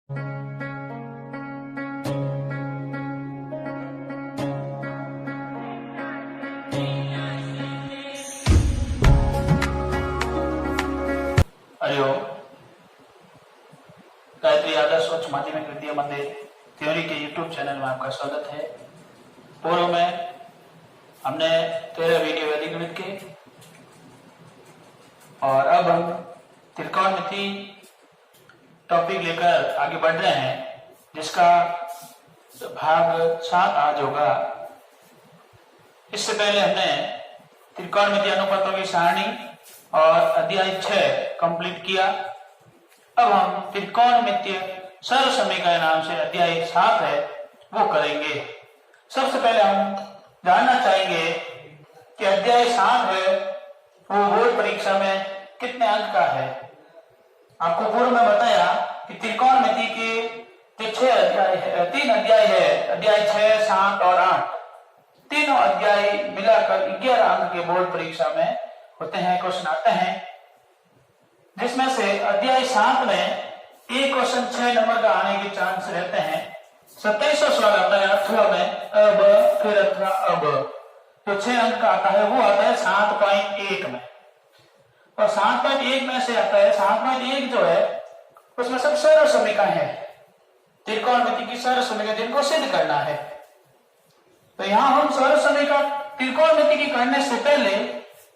हरिओम। गायत्री आदर्श उच्च माध्यमिक विद्या मंदिर थ्योरी के यूट्यूब चैनल में आपका स्वागत है। पूर्व में हमने 13 वीडियो अधिगमित किए और अब हम त्रिकोणमिति टॉपिक लेकर आगे बढ़ रहे हैं, जिसका भाग 7 आज होगा। इससे पहले हमने त्रिकोणमिति अनुपातों की सारणी और अध्याय 6 कंप्लीट किया। अब हम त्रिकोणमितीय सरल समीकरण नाम से अध्याय 7 है वो करेंगे। सबसे पहले हम जानना चाहेंगे कि अध्याय 7 है वो बोर्ड परीक्षा में कितने अंक का है। आपको पूर्व में बताया कि त्रिकोणमिति के जो 6 अध्याय है, 3 अध्याय है, अध्याय 6, 7 और 8, तीनों अध्याय मिलाकर 11 अंक के बोर्ड परीक्षा में होते हैं, क्वेश्चन आते हैं। जिसमें से अध्याय 7 में एक क्वेश्चन 6 नंबर का आने के चांस रहते हैं। 27वां सवाल आता है अथवा में, अब फिर अथवा अब, तो 6 अंक का आता है वो आता है 7.1 में। और 7.1 में से आता है 7.1 जो है उसमें सब सरल समीकरण है, त्रिकोणमिति की सरल समीकरण जिनको सिद्ध करना है। तो यहां हम सरल समीकरण त्रिकोणमिति की करने से पहले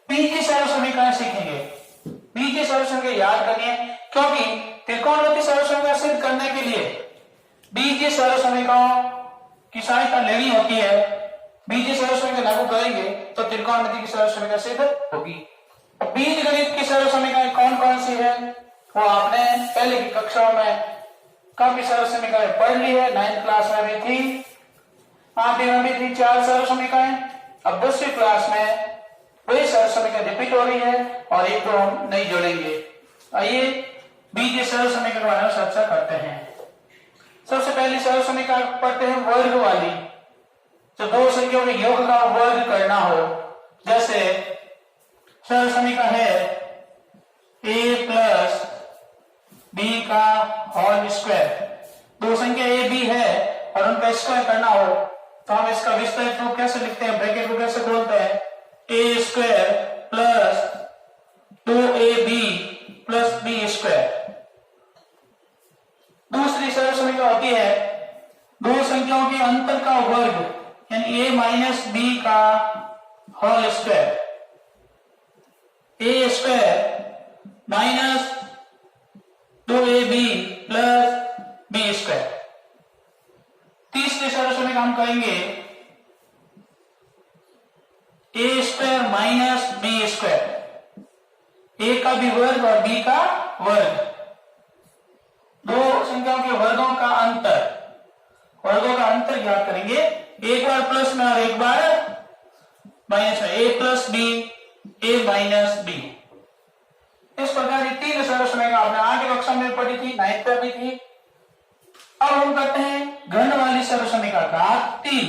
बीजीय सरल समीकरण सीखेंगे। बीजीय सरल समीकरण याद करिए, क्योंकि त्रिकोणमिति सरल समीकरण सिद्ध करने के लिए बीजीय सरल समीकरणों की सहायता लेनी होती है। बीजीय सरल समीकरण लागू करेंगे तो त्रिकोणमिति की सरल समीकरण सिद्ध होगी। बीजगणित की सरल समीकरण कौन कौन सी है वो आपने पहले की कक्षाओं में काफी सरल समीकरण पढ़ ली है। 9th क्लास में भी थी, 8वीं में भी थी 4 सरल समीकरण। अब 10वीं क्लास में वही सरल समीकरण रिपीट हो रही है और एक तो हम नहीं जोड़ेंगे। आइए बीजीय सरल समीकरण वाले चर्चा करते हैं। सबसे पहली सरल समीकरण पढ़ते हैं वर्ग वाली, जो दो संख्याओं के योग का वर्ग करना हो। जैसे सरल समीकरण है a प्लस बी का होल स्क्वायर। दो संख्या a b है और उनका स्क्वायर करना हो तो हम इसका विस्तारित रूप कैसे लिखते हैं, ब्रैकेट को कैसे खोलते हैं, a square plus 2ab plus b square. दूसरी सरल समीकरण होती है दो संख्याओं के अंतर का वर्ग, यानी a माइनस बी का whole square. a square minus 2ab plus b square. तीसरी सरल समीकरण हम करेंगे a square minus B square, a का भी वर्ग और b का वर्ग। दो संख्याओं के वर्गों का अंतर, वर्गों का अंतर ज्ञात करेंगे, एक बार प्लस में और एक बार माइनस में, a plus B, a minus B. इस प्रकार की 3 सरल समीकरण आपने आगे कक्षा में पढ़ी थी, 9th में भी थी। अब हम करते हैं घन वाली सरल समीकरण घात 3।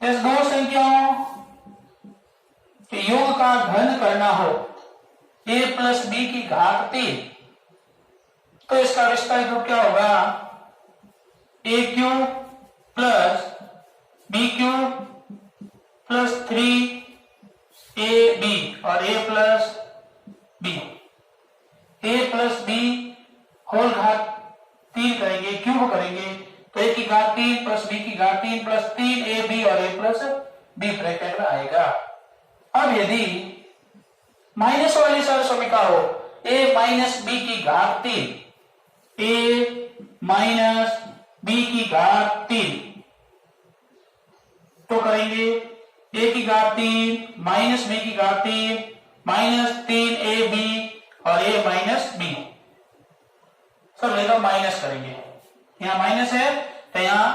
जैसे दो संख्याओं के योग का घन करना हो, a प्लस बी की घात 3, तो इसका विस्तारित रूप क्या होगा, a cube plus B cube plus 3ab और a plus B. a plus B whole घात 3 करेंगे, क्यूब करेंगे तो a की घात 3 प्लस b की घात 3 प्लस 3ab और a प्लस b ब्रैकेट में आएगा। अब यदि माइनस वाली सरल समीकरण हो, a माइनस बी की घात 3, a माइनस बी की घात 3, तो करेंगे a की घात 3 माइनस b की घात 3 माइनस 3ab और a माइनस b। सब लेकर माइनस करेंगे, यहां माइनस है तो यहां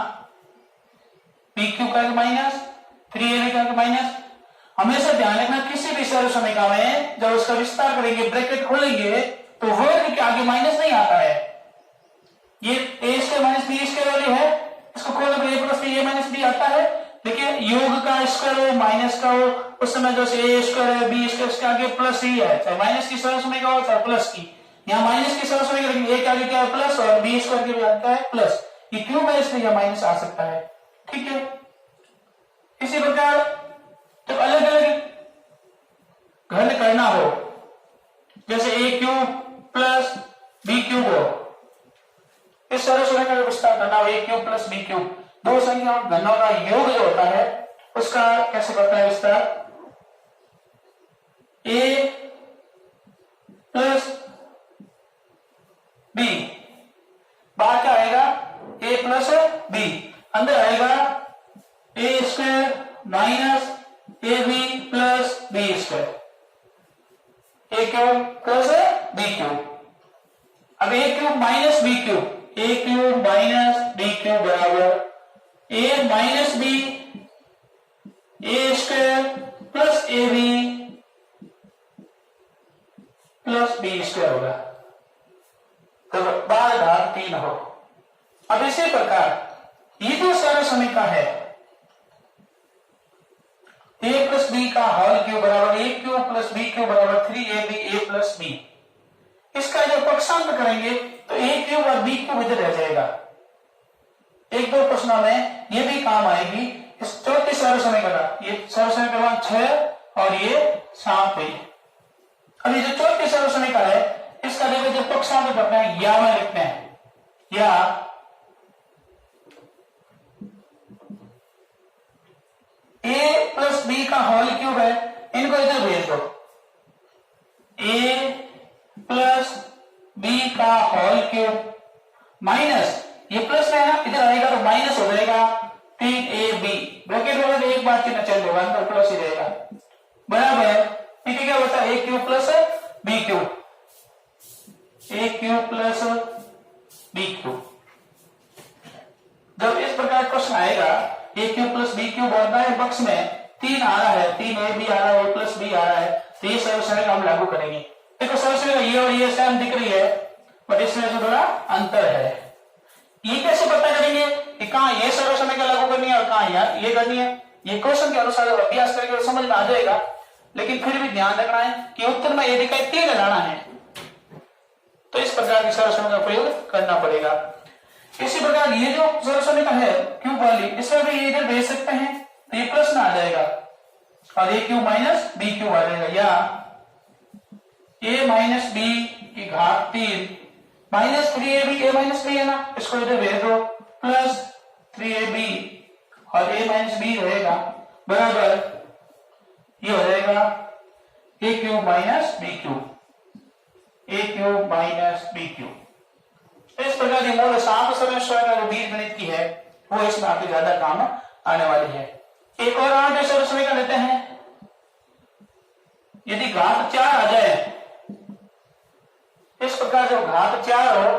p क्यू का माइनस, 3ab का माइनस। हमेशा ध्यान रखना किसी भी सरल समीकरण में जब उसका विस्तार करेंगे, ब्रैकेट खोलेंगे तो वर्ग के आगे माइनस नहीं आता है। ये a square minus B square वाली है, इसको खोलो तो a plus B, a minus B आता है। देखिए योग का स्क्वायर हो माइनस का हो, उस समय जो a स्क्वायर है बी स्क्वायर, इसके आगे प्लस ही है, चाहे माइनस की सरल समीकरण हो चाहे प्लस की। यहाँ माइनस की सरस में करेंगे, ए के आगे क्या है प्लस और बी स्क्वायर के आगे क्या है प्लस, ये क्यूब है इसलिए यह माइनस आ सकता है। ठीक है, इसी प्रकार जब अलग अलग घन करना हो, जैसे ए क्यूब प्लस बी क्यूब हो, इस सरस का विस्तार करना हो, ए क्यूब प्लस बी क्यूब, दो संख्याओं घनों का योग जो होता है उसका कैसे करता है विस्तार, ए प्लस बी, बाहर क्या आएगा ए प्लस बी, अंदर आएगा ए square minus A B plus B square, A cube plus B cube. अब A cube minus B cube, A cube minus B cube बराबर A minus B A square plus A B plus B square होगा, तो बार घात 3 हो। अब इसी प्रकार ये जो सरल समीकरण है ए प्लस बी का होल क्यूब बराबर ए क्यूब प्लस बी क्यूब बराबर 3ab ए प्लस बी, इसका जब पक्षांतर करेंगे तो ए क्यूब और बी क्यूब इधर रह जाएगा। एक दो प्रश्नों में ये भी काम आएगी। इस चौथी सरल समीकरण, ये सरल समीकरण 6 और ये 7 हुई। अब ये जो चौथी सरल समीकरण है इसका देखो जब पक्षांतर करते हैं या में लिखते हैं, या ए प्लस बी का होल क्यूब है, इनको इधर भेज दो, ए प्लस बी का होल क्यूब माइनस ये प्लस में है ना, इधर आएगा तो माइनस हो जाएगा 3ab, ब्रैकेट वाला एक बात चिन्ह चल जाएगा, अंदर प्लस ही रहेगा, बराबर ठीक है क्या होता है ए cube plus B cube, A cube plus B cube. जब इस प्रकार क्वेश्चन आएगा ए क्यूब प्लस बी क्यूब और दाएं पक्ष में 3 आ रहा है, 3ab आ रहा है, ए प्लस बी आ रहा है, तो ये सरल समीकरण हम लागू करेंगे। देखो सरल समीकरण ये और ये सेम दिख रही है बट इसमें जो थोड़ा अंतर है, ये कैसे पता करेंगे कि कहां ये सरल समीकरण लागू करनी है और कहां ये करनी है, ये क्वेश्चन के अनुसार जब अभ्यास करेंगे तो समझ में आ जाएगा। लेकिन फिर भी ध्यान रखना है कि उत्तर में यदि कहीं 3 लगाना है तो इस प्रकार की सरल समीकरण का प्रयोग करना पड़ेगा। इसी प्रकार ये जो सरल समीकरण है क्यूब वाली, इसमें भी इधर भेज सकते हैं तो ये प्लस में आ जाएगा और ए क्यूब माइनस बी क्यूब आ जाएगा, या ए माइनस बी की घात 3 माइनस 3ab, ए माइनस बी है ना, इसको इधर भेज दो प्लस 3ab और ए माइनस बी रहेगा बराबर ये हो जाएगा ए cube minus B cube, A cube minus B cube. इस प्रकार की मूल सात समस्या का जो बीजगणित की है वो इसमें आपके ज्यादा काम आने वाली है। एक और आठ सरल समीकरण लेते हैं, यदि घात 4 आ जाए, इस प्रकार जब घात 4 हो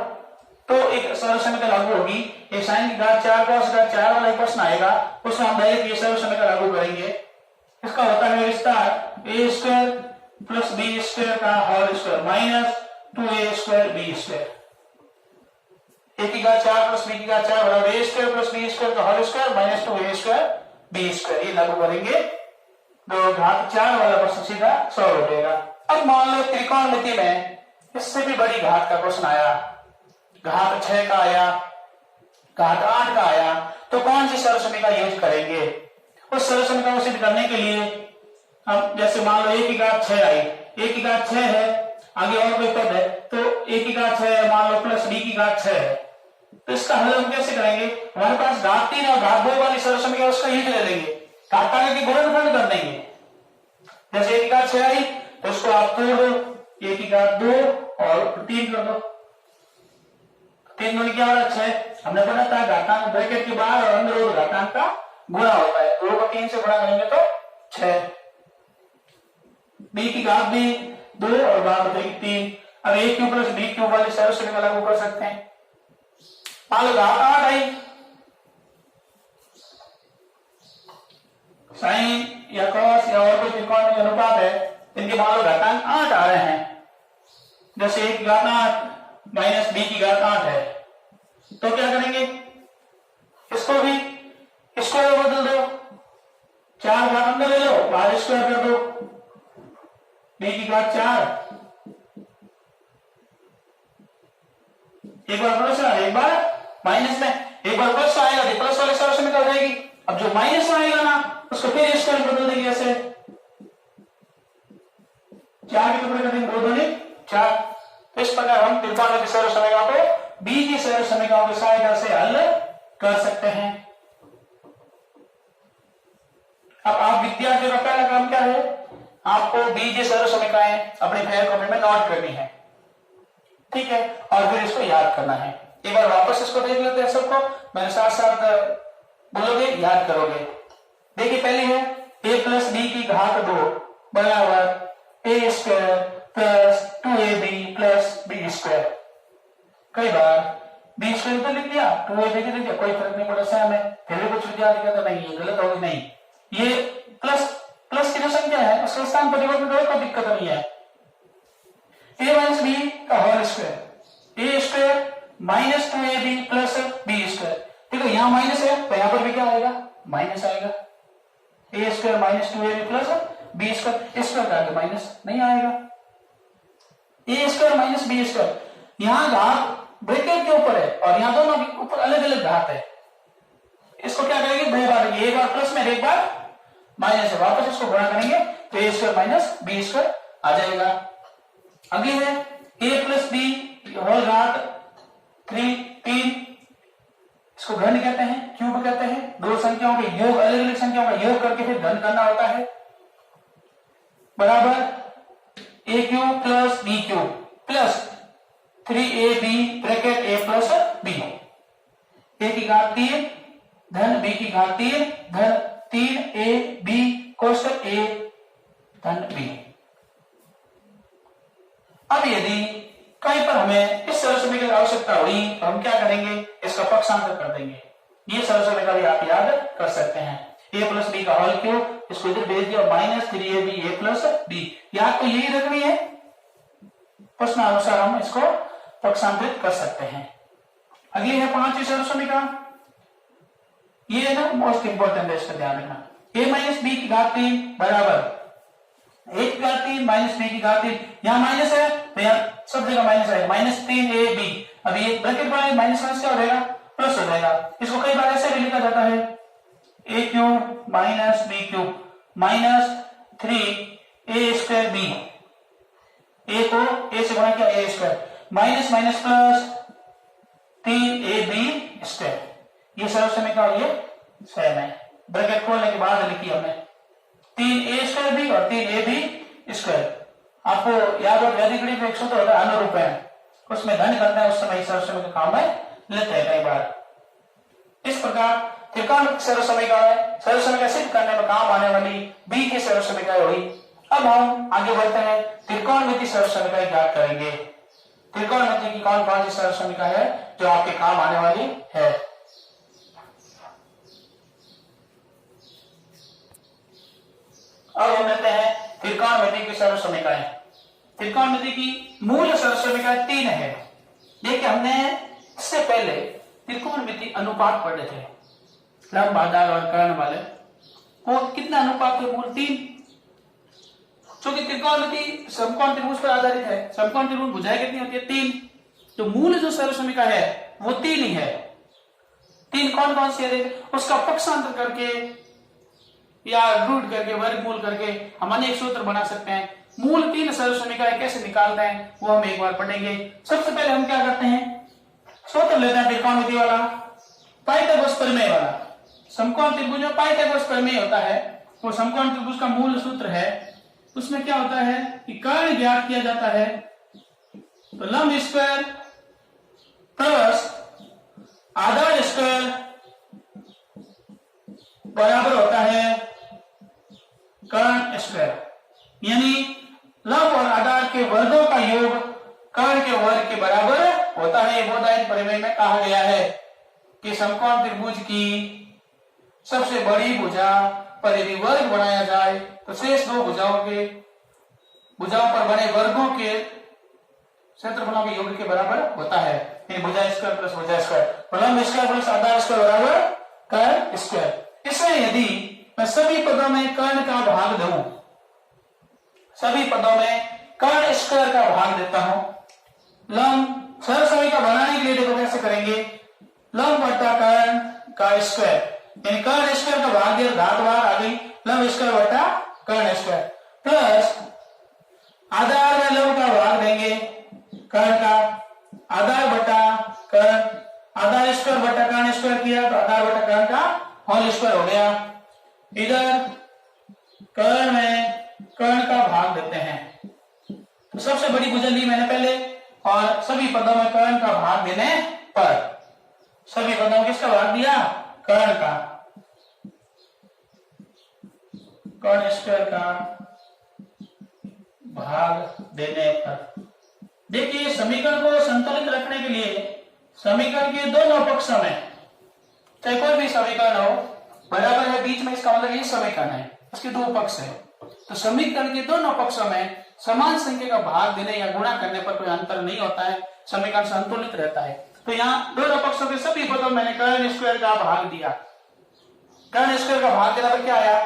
तो एक सरल समीकरण लागू होगी, एक साइन की घात 4 cos घात 4 वाला एक प्रश्न आएगा, उसमें हम डायरेक्ट ये सरल समीकरण लागू करेंगे। इसका होता है विस्तार a square plus B square का whole square minus 2a square b square, a की घात 4 प्लस बी की घात 4 बराबर a square plus B square का whole square minus 2a square b square, ये लागू करेंगे तो घात 4 वाला प्रश्न सीधा सॉल्व हो जाएगा। अब मान लो त्रिकोणमिति में इससे भी बड़ी घात का प्रश्न आया, घात 6 का आया, घात 8 का आया, तो कौन सी सरल समीकरण यूज करेंगे? उस सरल समीकरण को सिद्ध करने के लिए हम जैसे मान लो ए की घात 6 आई, ए की घात 6 है, आगे और कोई पद है तो ए की घात 6 है मान लो प्लस बी की घात 6 है, तो इसका हल हम कैसे करेंगे? हमारे पास घात 3 और घात 2 वाली सरल समीकरण उसका यूज ले लेंगे, घात के गुणनफल कर देंगे। जैसे ए की घात 6 आई तो उसको आप तोड़ दो, ए की घात 2 और 3 कर दो, 3 गुना क्या होगा 6, हमने पढ़ा था घातांक ब्रैकेट के बाहर और अंदर और घातांक का गुणा होता है, 2 को 3 से गुणा करेंगे तो 6, बी की घात भी 2 और बाहर बचेगी 3। अब A cube plus B cube वाली सरल समीकरण लागू कर सकते हैं। मान लो घात 8 आई, साइन या कॉस या और कोई त्रिकोण में अनुपात है, इनके मान लो घातांक 8 आ रहे हैं, जैसे ए की घात 8 माइनस बी की घात 8 है, तो क्या करेंगे? इसको भी बदल दो, 4 घात अंदर ले लो, बाहर स्क्वायर कर दो, बी की घात 4 एक बार प्लस में एक बार माइनस में, एक बार प्लस आएगा तो प्लस वाले सर्वसम में हो जाएगी। अब जो माइनस में आएगा ना उसको फिर स्क्वायर बदल देंगे ऐसे, 4 के टुकड़े कर देंगे, 2 दूनी 4। तो इस प्रकार हम त्रिकोण की सर्वसमीकरणों को बीजीय सर्वसमीकरणों की सहायता से हल कर सकते हैं। अब आप विद्यार्थियों का पहला काम क्या है, आपको बीजीय सर्वसमीकरणें अपने फेयर कॉपी में नोट करनी है, ठीक है, और फिर इसको याद करना है। एक बार वापस इसको देख लेते हैं सबको, मेरे साथ साथ बोलोगे, याद करोगे। देखिए पहली है a प्लस बी की घात 2 बराबर a square plus 2ab plus B square. कई बार बी स्क्वायर तो लिख दिया, 2ab लिख दिया, कोई फर्क नहीं पड़ा सेम है। फिर भी कुछ विद्यार्थी कहते नहीं ये गलत होगी, नहीं, ये प्लस की जो संख्या है उसके स्थान परिवर्तन करो, कोई दिक्कत नहीं है। a माइनस बी का whole square, a square minus 2ab plus B square. देखो यहाँ माइनस है तो यहाँ पर भी क्या आएगा, माइनस आएगा। ए square minus 2ab plus B square, square का आगे माइनस नहीं आएगा। ए स्क्वायर माइनस बी स्क्वायर, यहाँ घात ब्रैकेट के ऊपर है और यहाँ दोनों के ऊपर अलग अलग घात है। इसको क्या करेंगे, 2 बार, एक बार प्लस में एक बार माइनस है, वापस इसको गुणा करेंगे तो ए स्क्वायर माइनस बी स्क्वायर आ जाएगा। अगली है a प्लस बी होल घात 3, इसको घन कहते हैं, क्यूब कहते हैं। दो संख्याओं के योग, अलग अलग संख्याओं का योग करके फिर घन करना होता है, बराबर a cube plus B cube plus 3ab bracket a plus b। a की घात 3 धन b की घात 3 धन 3ab कोष्टक a धन b। अब यदि कहीं पर हमें इस सर्वसमीकरण की आवश्यकता हुई तो हम क्या करेंगे, इसका पक्षांतर कर देंगे। ये सर्वसमीकरण भी आप याद कर सकते हैं। a प्लस बी का होल क्यूब, इसको इधर भेज दिया, minus 3ab a plus b। याद तो यही रखनी है, प्रश्न अनुसार हम इसको पक्षांतरित कर सकते हैं। अगली है 5वीं सर्वसमीकरण, ये है ना मोस्ट इंपोर्टेंट है, इसका ध्यान रखना। a माइनस बी की घात 3 बराबर 1 की घात 3 माइनस बी की घात 3, यहाँ माइनस है तो यहाँ सब जगह माइनस आएगा, माइनस 3ab। अब ये ब्रैकेट बनाए, माइनस माइनस क्या हो जाएगा, प्लस हो जाएगा। इसको कई बार ऐसे भी लिखा जाता है a cube minus B cube minus 3a square b। a को a से गुणा किया a square minus minus plus 3ab square. ये सर्वसमीकरण ये सेम है, ब्रैकेट खोलने के बाद लिखी हमने 3a स्क्वायर b और 3ab स्क्वायर। आपको याद हो वैदिक गणित में एक सूत्र होता है अनुरूप है, उसमें धन करना है, उस समय सर्वसमीकरण काम में लेते हैं कई बार। इस प्रकार त्रिकोण सर्वसमीकरण है, सर्वसमीकरण सिद्ध करने में काम आने वाली बीजीय सर्वसमीकरण हुई। अब हम आगे बढ़ते हैं, त्रिकोणमितीय सर्वसमीकरण ज्ञात करेंगे। त्रिकोणमिति की कौन कौन सी सर्वसमीकरण है जो आपके काम आने वाली है। अब हम लेते हैं त्रिकोणमिति की सर्वसमीकरण। त्रिकोणमिति की मूल सर्वसमीकरण 3 है। देखिए हमने इससे पहले त्रिकोणमिति अनुपात पढ़े थे, लंब, आधार और कर्ण वाले, वो कितना अनुपात है, मूल 3। क्योंकि त्रिकोणमिति समकोण त्रिभुज पर आधारित है, समकोण त्रिभुज भुजाएं कितनी होती है, 3। तो मूल जो सर्वसमीकरण है वो 3 ही है। 3 कौन कौन सी है, उसका पक्षांतर करके या रूट करके, वर्गमूल करके हम अनेक सूत्र बना सकते हैं। मूल 3 सर्वसमीकरण कैसे निकालते हैं वो हम एक बार पढ़ेंगे। सबसे पहले हम क्या करते हैं, सूत्र लेते हैं त्रिकोणमिति वाला, पाइथागोरस प्रमेय वाला। समकोण त्रिभुज में पाइथागोरस प्रमेय होता है, वो समकोण त्रिभुज का मूल सूत्र है। उसमें क्या होता है कि कर्ण ज्ञात किया जाता है, तो लंब स्क्वायर प्लस आधार स्क्वायर बराबर होता है कर्ण स्क्वायर, यानी लंब और आधार के वर्गों का योग कर्ण के वर्ग के बराबर होता है। बोधायन प्रमेय में कहा गया है कि समकोण त्रिभुज की सबसे बड़ी भुजा पर यदि वर्ग बनाया जाए तो शेष 2 भुजाओं पर बने वर्गों के क्षेत्रफलों के योग के बराबर होता है। भुजा स्क्वायर प्लस भुजा स्क्वायर, लंब स्क्वायर प्लस आधार स्क्वायर बराबर कर्ण स्क्वायर। इसमें यदि मैं सभी पदों में कर्ण का भाग दूं, सभी पदों में कर्ण स्क्वायर का भाग देता हूं, लंब सरल समीकरण बनाने के लिए देखो कैसे करेंगे, लंब बटा कर्ण का स्क्वायर, यानी कर्ण स्क्वायर का भाग दिया, घात बाहर आ गई, लंब स्क्वायर बटा कर्ण स्क्वायर, प्लस आधार में लंब का भाग देंगे कर्ण का, आधार बटा कर्ण, आधार स्क्वायर बटा कर्ण स्क्वायर किया तो आधार बटा कर्ण का होल स्क्वायर हो गया। इधर कर्ण में कर्ण का भाग देते हैं, तो सबसे बड़ी भुजा ली मैंने पहले, और सभी पदों में कर्ण का भाग देने पर सभी पदों में किसका भाग दिया, कर्ण का, कर्ण स्क्वायर का भाग देने पर। देखिए समीकरण को संतुलित रखने के लिए समीकरण के दोनों पक्षों में, चाहे कोई भी समीकरण हो, बराबर है बीच में, इसका मतलब ये समीकरण है, इसके दो पक्ष है, तो समीकरण के दोनों पक्षों में समान संख्या का भाग देने या गुणा करने पर कोई अंतर नहीं होता है, समीकरण संतुलित रहता है। तो यहाँ दोनों पक्षों के सभी पदों में मैंने कर्ण स्क्वायर का भाग दिया, कर्ण स्क्वायर का भाग देने पर क्या आया,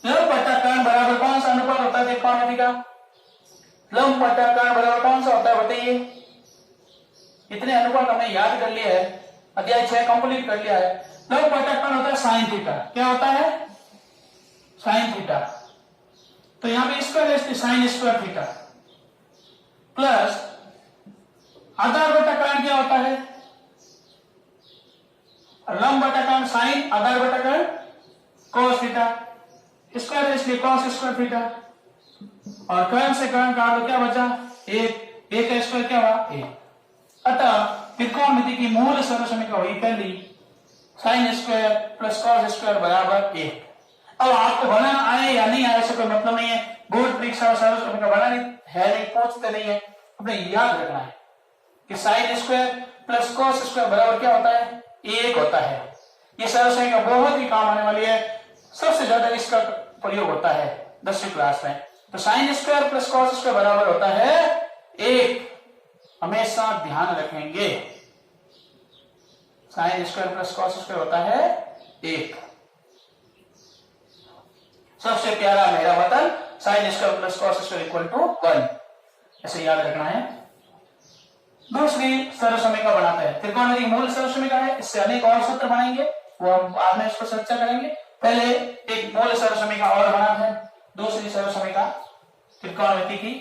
लंब बटा कर्ण बराबर कौन सा अनुपात होता है त्रिकोणमिति का, लंब बटा कर्ण बराबर कौन सा होता है बताइए। इतने अनुपात हमने याद कर लिया है, अध्याय 6 कंप्लीट कर लिया है। लंब बटा कर्ण होता है साइन थीटा, क्या होता है, साइन थीटा, तो यहां पे स्क्वायर है साइन स्क्वायर थीटा, प्लस आधार बटा कर्ण क्या होता है, लंब बटा कर्ण साइन, आधार बटा कर्ण cos थीटा, स्क्वायर है इसलिए cos स्क्वायर थीटा, और कर्ण से कर्ण काट दो क्या बचा, एक, एक का स्क्वायर क्या हुआ, एक। अतः त्रिकोणमिति की मूल सरल समीकरण हुई पहली, sign square plus cos square बराबर एक। अब आपको बनाना आए या नहीं आए, ऐसा कोई मतलब नहीं है, बोर्ड परीक्षा सरल समीकरण बनानी है नहीं, पूछते नहीं है, अपने याद रखना है कि sign square plus cos square बराबर क्या होता है, एक होता है। ये सरल समीकरण बहुत ही काम आने वाली है, सबसे ज्यादा इसका प्रयोग होता है 10वीं क्लास में। तो sine square plus cos square बराबर होता है एक, हमेशा ध्यान रखेंगे, sine square plus cos square होता है एक। सबसे प्यारा मेरा वतन sine square plus cos square equal to 1, ऐसे याद रखना है। दूसरी सरल समीकरण बनाते हैं, त्रिकोणमिति की मूल सरल समीकरण है, इससे अनेक और सूत्र बनाएंगे, वो हम बाद में इसको चर्चा करेंगे। पहले एक मूल सरल समीकरण और बनाते हैं, दूसरी सरल समीकरण त्रिकोणमिति की,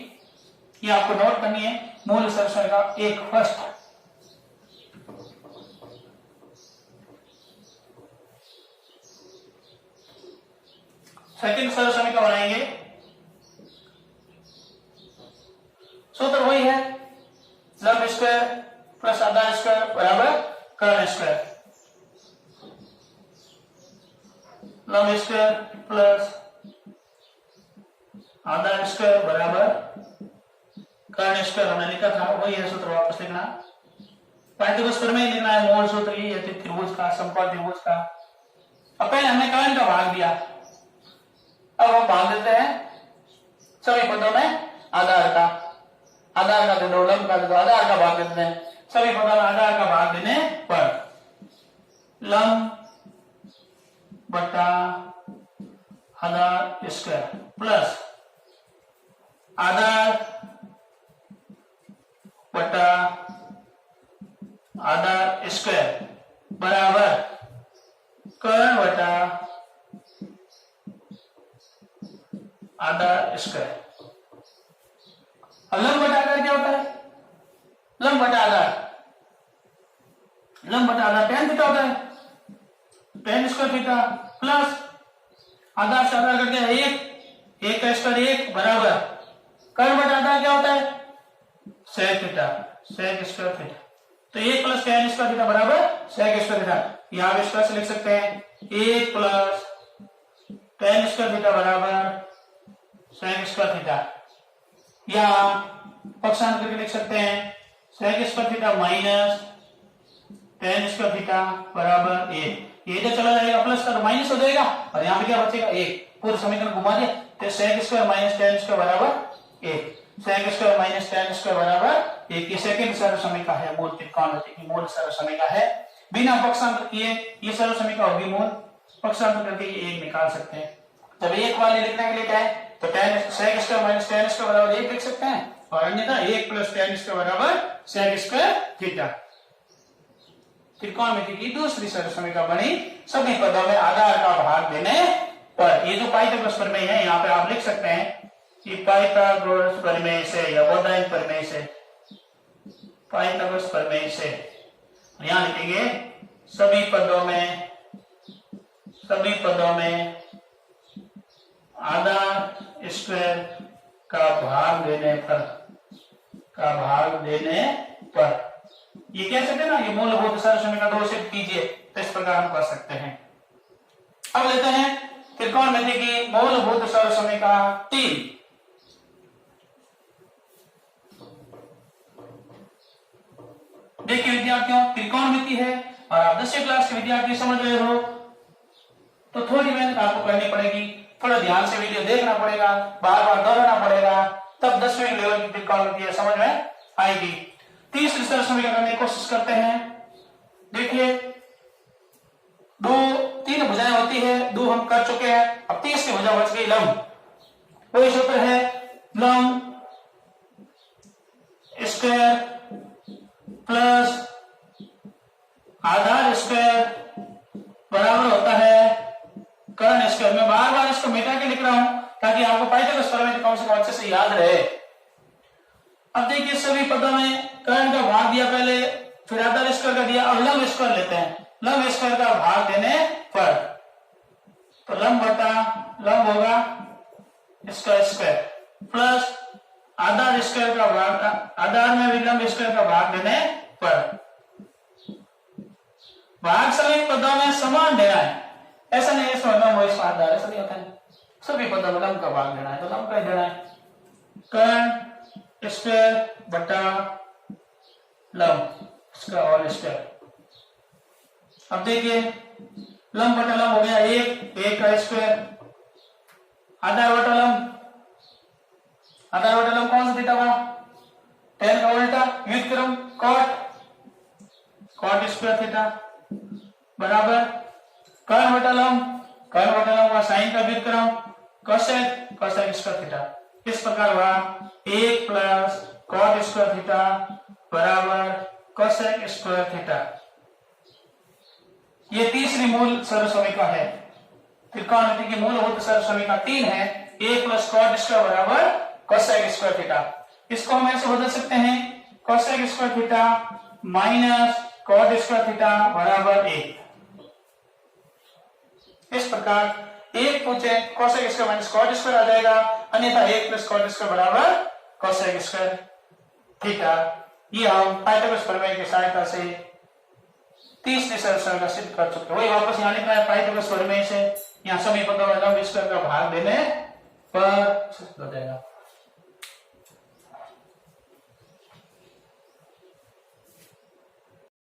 ये आपको नोट करनी है। मूल सरल समीकरण एक फर्स्ट, सेकंड सरल समीकरण बनाएंगे, सूत्र वही है, लंब स्क्वायर प्लस आधार स्क्वायर बराबर कर्ण स्क्वायर, लंब स्क्वायर प्लस आधार स्क्वायर बराबर कर्ण स्क्वायर हमने लिखा था, वही है सूत्र, वापस लिखना, पाठ्यपुस्तक में ही लिखना है, मूल सूत्र ही है त्रिभुज का, समकोण त्रिभुज का। अब पहले हमने कर्ण का भाग दिया, अब हम भाग देते हैं सभी पदों में आधार का, आधार का दे दो, लंब का दे दो, आधार का भाग देते हैं सभी पदों में आधार का भाग देने पर लंब बटा आधार स्क्वायर प्लस आधार बटा आधार स्क्वायर बराबर कर्ण बटा आधार स्क्वायर। लंब बटा आधार क्या होता है, लंब बटा आधार, लंब बटा आधार tan थीटा होता है, tan स्क्वायर थीटा प्लस आधार से आधार करते हैं एक, एक का स्क्वायर एक बराबर कर्ण बटा आधार क्या होता है, sec theta, sec square theta, तो एक प्लस tan स्क्वायर थीटा बराबर sec स्क्वायर थीटा। यहां आप स्क्वायर से लिख सकते हैं एक प्लस tan स्क्वायर थीटा बराबर sec स्क्वायर थीटा, या पक्षांतर करके लिख सकते हैं sec square theta minus tan square theta बराबर एक। ये जो चला जाएगा प्लस का तो माइनस हो जाएगा, और यहाँ पे क्या बचेगा एक, पूरे समीकरण घुमा दिया, तो sec square minus tan square बराबर एक, sec square minus tan square बराबर एक। ये सेकंड सरल समीकरण है, मूल त्रिकोणमिति की मूल सरल समीकरण है, बिना पक्षांतर किए ये सरल समीकरण होगी मूल, पक्षांतर करके ये एक निकाल सकते हैं। जब एक वाले लिखने के लिए क्या है, तो tan sec square minus tan square बराबर एक लिख सकते हैं, और अन्यथा 1 प्लस tan स्क्वायर बराबर sec स्क्वायर थीटा। त्रिकोणमिति की दूसरी सरल समीकरण बनी सभी पदों में आधार का भाग देने पर। ये जो पाइथागोरस प्रमेय है यहाँ पे आप लिख सकते हैं कि पाइथागोरस प्रमेय से या बोधायन प्रमेय से, पाइथागोरस प्रमेय से यहां लिखेंगे सभी पदों में आधार स्क्वायर का भाग देने पर ये कह सकते हैं ना, ये मूलभूत सरल समीकरण 2 से कीजिए तो इस प्रकार हम कर सकते हैं। अब लेते हैं त्रिकोणमिति की मूलभूत सरल समीकरण 3। देखिए विद्यार्थियों, त्रिकोणमिति है और आप 10वीं क्लास के विद्यार्थी समझ रहे हो तो थोड़ी मेहनत आपको करनी पड़ेगी, थोड़ा ध्यान से वीडियो देखना पड़ेगा, बार बार दोहराना पड़ेगा, तब 10वीं लेवल की त्रिकोणमिति समझ में आएगी। तीसरी सरल समीकरण करने की कोशिश करते हैं। देखिए तीन भुजाएं होती है, दो हम कर चुके हैं, अब तीसरी भुजा बच गई लंब। वही सूत्र है लंब स्क्वायर प्लस आधार स्क्वायर बराबर होता है कर्ण स्क्वायर। मैं बार बार इसको मिटा के लिख रहा हूं ताकि आपको पाइथागोरस प्रमेय कम से कम अच्छे से याद रहे। अब देखिए सभी पदों में कर्ण का भाग दिया पहले, फिर आधार स्क्वायर का दिया, अब लंब स्क्वायर लेते हैं। लंब स्क्वायर का भाग देने पर तो लंब बटा लंब होगा इसका स्क्वायर प्लस आधार स्क्वायर का भाग, आधार में भी लंब स्क्वायर का भाग देने पर। भाग सभी पदों में समान देना है, ऐसा नहीं है लंब हो इसका आधार, ऐसा नहीं होता है। सभी पदों में लंब का भाग देना है तो लंब का देना है कर्ण स्क्वायर बटा लंब इसका होल स्क्वायर। अब देखिए लंब बटा लंब हो गया 1 का स्क्वायर, आधार बटा लंब, आधार बटा लंब कौन सा थीटा हुआ, tan का उल्टा व्युत्क्रम cot स्क्वायर थीटा बराबर कर्ण बटा लंब हुआ साइन का व्युत्क्रम cosec स्क्वायर थीटा। इस प्रकार हुआ 1 प्लस cot स्क्वायर थीटा बराबर cosec स्क्वायर थीटा। ये तीसरी मूल सरल समीकरण है। त्रिकोणमिति की मूलभूत सरल समीकरण 3 है, 1 प्लस cot स्क्वायर बराबर cosec स्क्वायर थीटा। इसको हम ऐसे बदल सकते हैं cosec square theta minus cot square theta बराबर 1। इस प्रकार 1 पूछे cosec square minus cot square आ जाएगा, अन्यथा 1 प्लस cot स्क्वायर बराबर cosec स्क्वायर थीटा। ये हम पाइथागोरस प्रमेय की सहायता से तीसरी सरल समीकरण सिद्ध कर चुके हैं। वही वापस यहाँ लिखना है पाइथागोरस प्रमेय से, यहाँ सभी पदों में लंब स्क्वायर का भाग देने पर सिद्ध हो जाएगा।